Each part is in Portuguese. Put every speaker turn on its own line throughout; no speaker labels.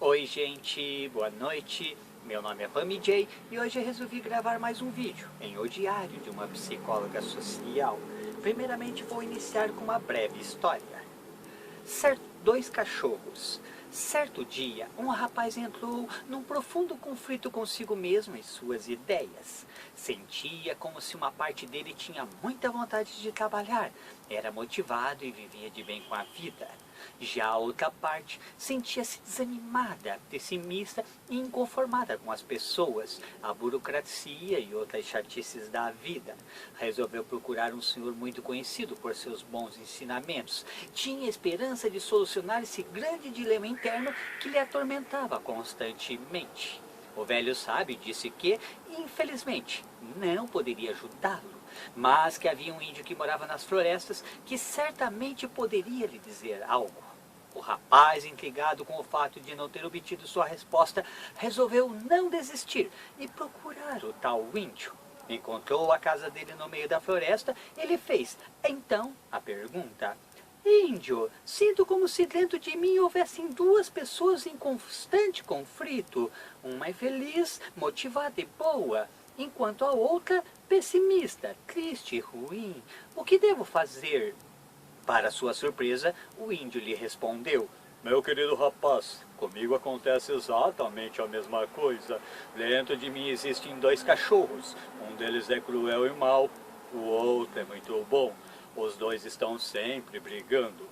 Oi gente, boa noite, meu nome é Pami J e hoje eu resolvi gravar mais um vídeo em O Diário de uma Psicóloga Social. Primeiramente vou iniciar com uma breve história. Dois cachorros. Certo dia, um rapaz entrou num profundo conflito consigo mesmo e suas ideias. Sentia como se uma parte dele tinha muita vontade de trabalhar, era motivado e vivia de bem com a vida. Já a outra parte sentia-se desanimada, pessimista e inconformada com as pessoas, a burocracia e outras chatices da vida. Resolveu procurar um senhor muito conhecido por seus bons ensinamentos. Tinha esperança de solucionar esse grande dilema interno que lhe atormentava constantemente. O velho sábio disse que, infelizmente, não poderia ajudá-lo, mas que havia um índio que morava nas florestas que certamente poderia lhe dizer algo. O rapaz, intrigado com o fato de não ter obtido sua resposta, resolveu não desistir e procurar o tal índio. Encontrou a casa dele no meio da floresta e lhe fez, então, a pergunta: Índio, sinto como se dentro de mim houvessem duas pessoas em constante conflito. Uma é feliz, motivada e boa, enquanto a outra pessimista, triste e ruim. O que devo fazer? Para sua surpresa, o índio lhe respondeu: meu querido rapaz, comigo acontece exatamente a mesma coisa. Dentro de mim existem dois cachorros. Um deles é cruel e mau, o outro é muito bom. Os dois estão sempre brigando.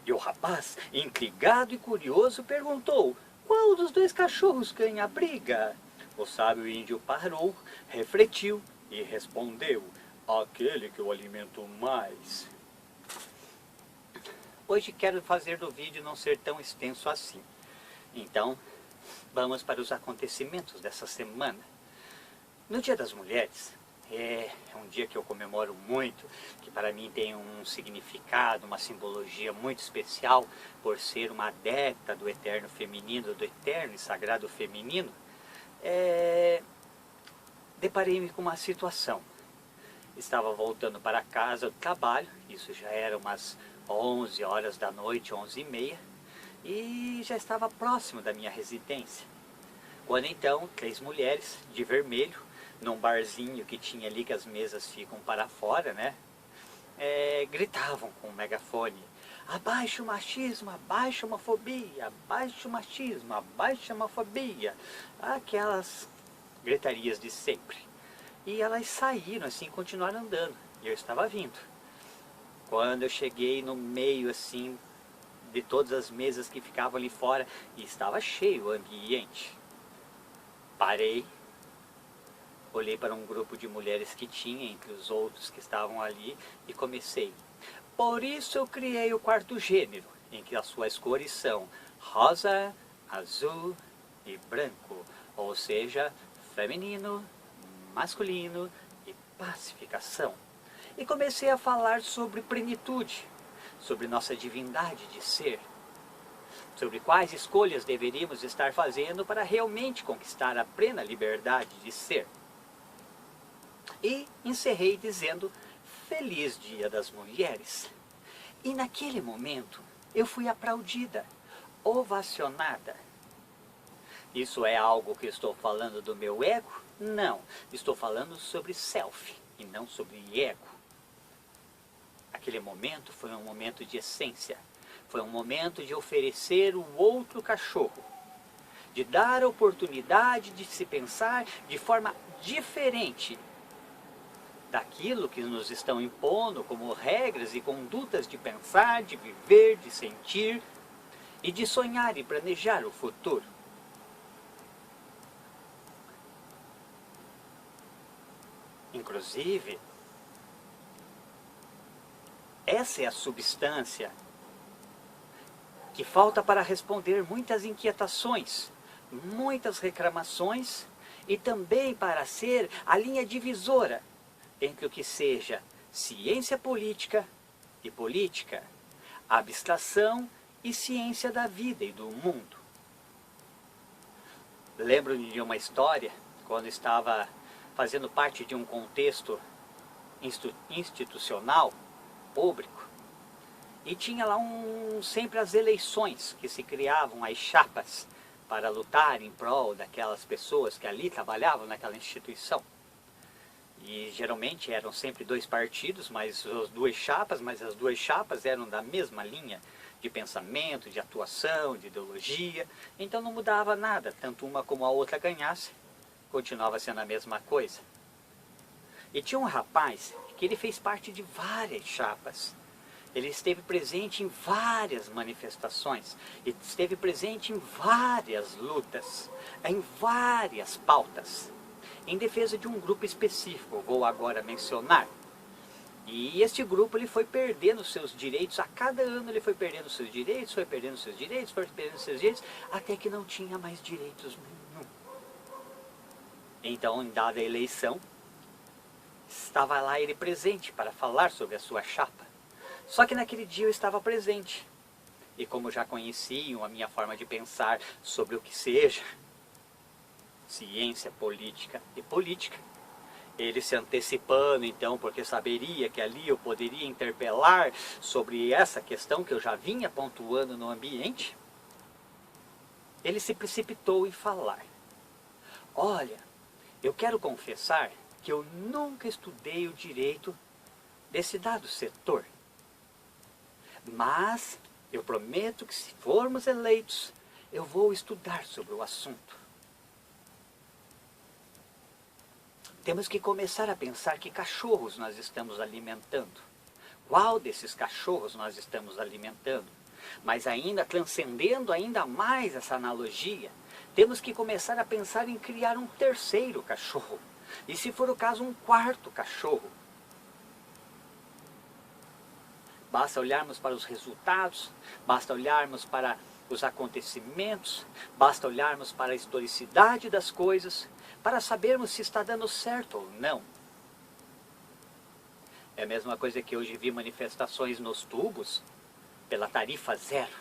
E o rapaz, intrigado e curioso, perguntou: qual dos dois cachorros ganha a briga? O sábio índio parou, refletiu e respondeu: aquele que eu alimento mais. Hoje quero fazer do vídeo não ser tão extenso assim. Então, vamos para os acontecimentos dessa semana. No Dia das Mulheres, é um dia que eu comemoro muito, que para mim tem um significado, uma simbologia muito especial, por ser uma adepta do eterno feminino, do eterno e sagrado feminino. Deparei-me com uma situação. Estava voltando para casa do trabalho, isso já era umas 11 horas da noite, 11h30, e já estava próximo da minha residência. Quando então, 3 mulheres de vermelho, num barzinho que tinha ali, que as mesas ficam para fora, né? Gritavam com um megafone: abaixe o machismo, abaixe a homofobia, abaixe o machismo, abaixe a homofobia. Aquelas gritarias de sempre. E elas saíram assim, continuaram andando, e eu estava vindo. Quando eu cheguei no meio assim de todas as mesas que ficavam ali fora, e estava cheio o ambiente, parei, olhei para um grupo de mulheres que tinha entre os outros que estavam ali e comecei: por isso eu criei o quarto gênero, em que as suas cores são rosa, azul e branco, ou seja, feminino, masculino e pacificação. E comecei a falar sobre plenitude, sobre nossa divindade de ser, sobre quais escolhas deveríamos estar fazendo para realmente conquistar a plena liberdade de ser. E encerrei dizendo: Feliz Dia das Mulheres. E naquele momento eu fui aplaudida, ovacionada. Isso é algo que estou falando do meu ego? Não, estou falando sobre self e não sobre ego. Aquele momento foi um momento de essência, foi um momento de oferecer o outro cachorro, de dar a oportunidade de se pensar de forma diferente daquilo que nos estão impondo como regras e condutas de pensar, de viver, de sentir e de sonhar e planejar o futuro. Inclusive, essa é a substância que falta para responder muitas inquietações, muitas reclamações e também para ser a linha divisora entre o que seja ciência política e política, abstração e ciência da vida e do mundo. Lembro-me de uma história, quando estava fazendo parte de um contexto institucional, público, e tinha lá sempre as eleições que se criavam, as chapas para lutar em prol daquelas pessoas que ali trabalhavam naquela instituição. E geralmente eram sempre dois partidos, mas as duas chapas eram da mesma linha de pensamento, de atuação, de ideologia. Então não mudava nada, tanto uma como a outra ganhasse, continuava sendo a mesma coisa. E tinha um rapaz que ele fez parte de várias chapas. Ele esteve presente em várias manifestações, esteve presente em várias lutas, em várias pautas, em defesa de um grupo específico, vou agora mencionar. E este grupo ele foi perdendo seus direitos, a cada ano ele foi perdendo seus direitos, foi perdendo seus direitos, foi perdendo seus direitos, até que não tinha mais direitos nenhum. Então, em dada eleição, estava lá ele presente para falar sobre a sua chapa. Só que naquele dia eu estava presente. E como já conheciam a minha forma de pensar sobre o que seja ciência política e política, ele se antecipando então, porque saberia que ali eu poderia interpelar sobre essa questão que eu já vinha pontuando no ambiente, ele se precipitou em falar: olha, eu quero confessar que eu nunca estudei o direito desse dado setor, mas eu prometo que se formos eleitos, eu vou estudar sobre o assunto. Temos que começar a pensar que cachorros nós estamos alimentando. Qual desses cachorros nós estamos alimentando? Mas ainda, transcendendo ainda mais essa analogia, temos que começar a pensar em criar um terceiro cachorro. E se for o caso, um quarto cachorro. Basta olharmos para os resultados, basta olharmos para os acontecimentos, basta olharmos para a historicidade das coisas, para sabermos se está dando certo ou não. É a mesma coisa que hoje vi manifestações nos tubos pela tarifa zero.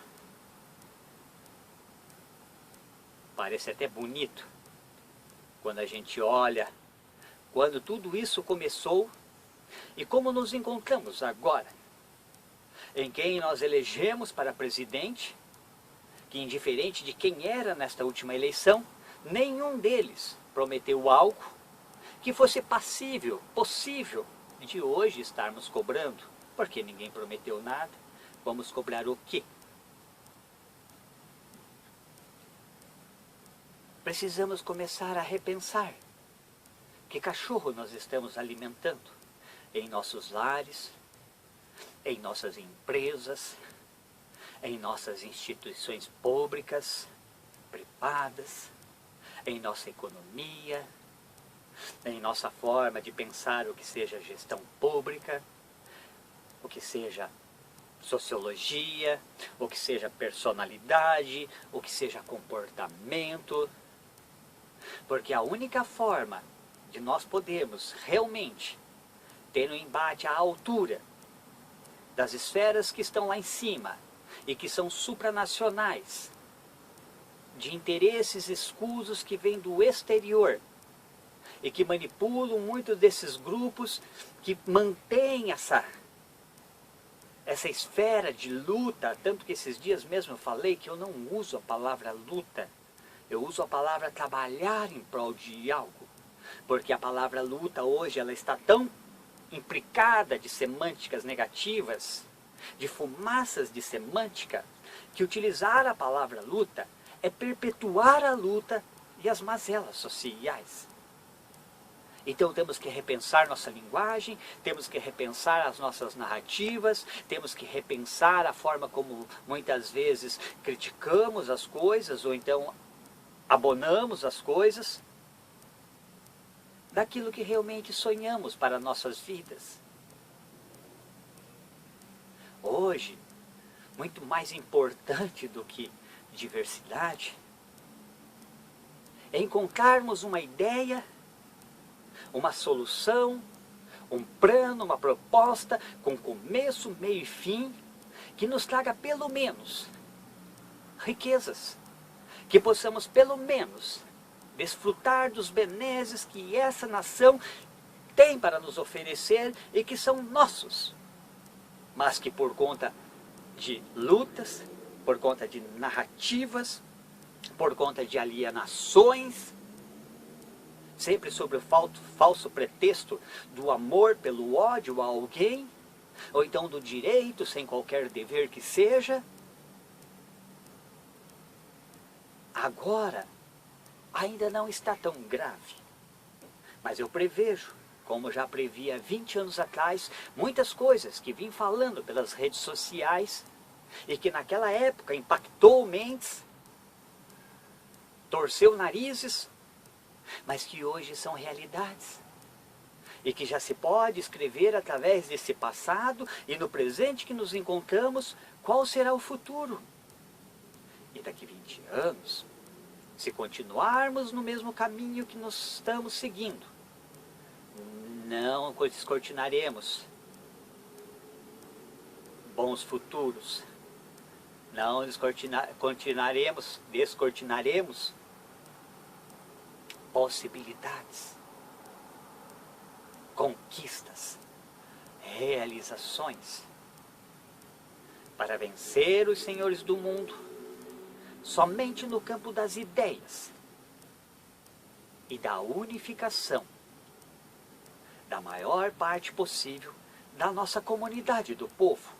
Parece até bonito quando a gente olha, quando tudo isso começou e como nos encontramos agora, em quem nós elegemos para presidente, que indiferente de quem era nesta última eleição, nenhum deles prometeu algo que fosse possível de hoje estarmos cobrando, porque ninguém prometeu nada. Vamos cobrar o quê? Precisamos começar a repensar que cachorro nós estamos alimentando em nossos lares, em nossas empresas, em nossas instituições públicas, privadas, em nossa economia, em nossa forma de pensar o que seja gestão pública, o que seja sociologia, o que seja personalidade, o que seja comportamento. Porque a única forma de nós podermos realmente ter um embate à altura das esferas que estão lá em cima e que são supranacionais, de interesses escusos que vêm do exterior e que manipulam muitos desses grupos que mantêm essa esfera de luta, tanto que esses dias mesmo eu falei que eu não uso a palavra luta, eu uso a palavra trabalhar em prol de algo, porque a palavra luta hoje ela está tão implicada de semânticas negativas, de fumaças de semântica, que utilizar a palavra luta é perpetuar a luta e as mazelas sociais. Então temos que repensar nossa linguagem, temos que repensar as nossas narrativas, temos que repensar a forma como muitas vezes criticamos as coisas, ou então abonamos as coisas, daquilo que realmente sonhamos para nossas vidas. Hoje, muito mais importante do que diversidade, é encontrarmos uma ideia, uma solução, um plano, uma proposta com começo, meio e fim, que nos traga pelo menos riquezas, que possamos pelo menos desfrutar dos benesses que essa nação tem para nos oferecer e que são nossos, mas que por conta de lutas, por conta de narrativas, por conta de alienações, sempre sobre o falso pretexto do amor pelo ódio a alguém, ou então do direito sem qualquer dever que seja. Agora, ainda não está tão grave, mas eu prevejo, como já previ há 20 anos atrás, muitas coisas que vim falando pelas redes sociais e que naquela época impactou mentes, torceu narizes, mas que hoje são realidades. E que já se pode escrever através desse passado e no presente que nos encontramos, qual será o futuro. E daqui 20 anos, se continuarmos no mesmo caminho que nós estamos seguindo, não descortinaremos bons futuros, não descortinaremos possibilidades, conquistas, realizações. Para vencer os senhores do mundo, somente no campo das ideias e da unificação da maior parte possível da nossa comunidade do povo,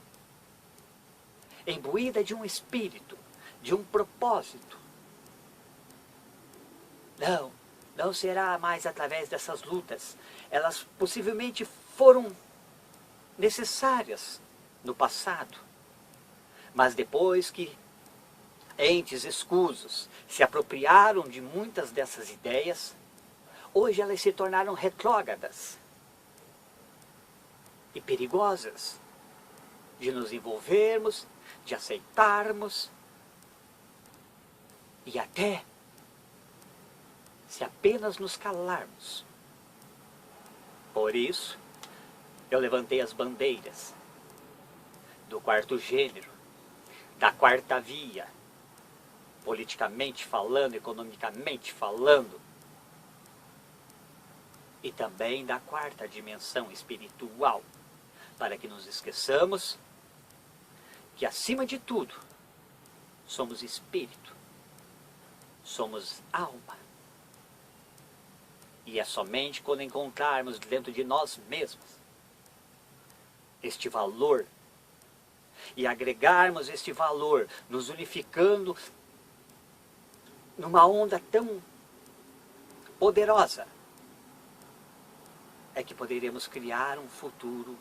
imbuída de um espírito, de um propósito. Não será mais através dessas lutas. Elas possivelmente foram necessárias no passado, mas depois que entes escusos se apropriaram de muitas dessas ideias, hoje elas se tornaram retrógradas e perigosas de nos envolvermos, de aceitarmos e até se apenas nos calarmos. Por isso, eu levantei as bandeiras do quarto gênero, da quarta via, politicamente falando, economicamente falando, e também da quarta dimensão espiritual, para que nos esqueçamos que, acima de tudo, somos espírito, somos alma. E é somente quando encontrarmos dentro de nós mesmos este valor e agregarmos este valor, nos unificando numa onda tão poderosa, é que poderemos criar um futuro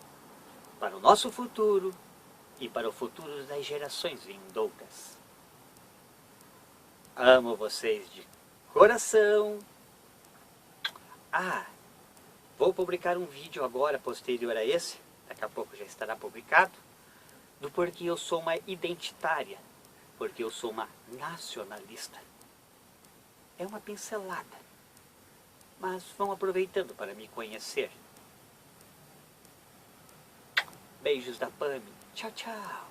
para o nosso futuro e para o futuro das gerações vindouras. Amo vocês de coração. Vou publicar um vídeo agora, posterior a esse, daqui a pouco já estará publicado, do porquê eu sou uma identitária, porque eu sou uma nacionalista. É uma pincelada, mas vão aproveitando para me conhecer. Beijos da Pami. Tchau, tchau.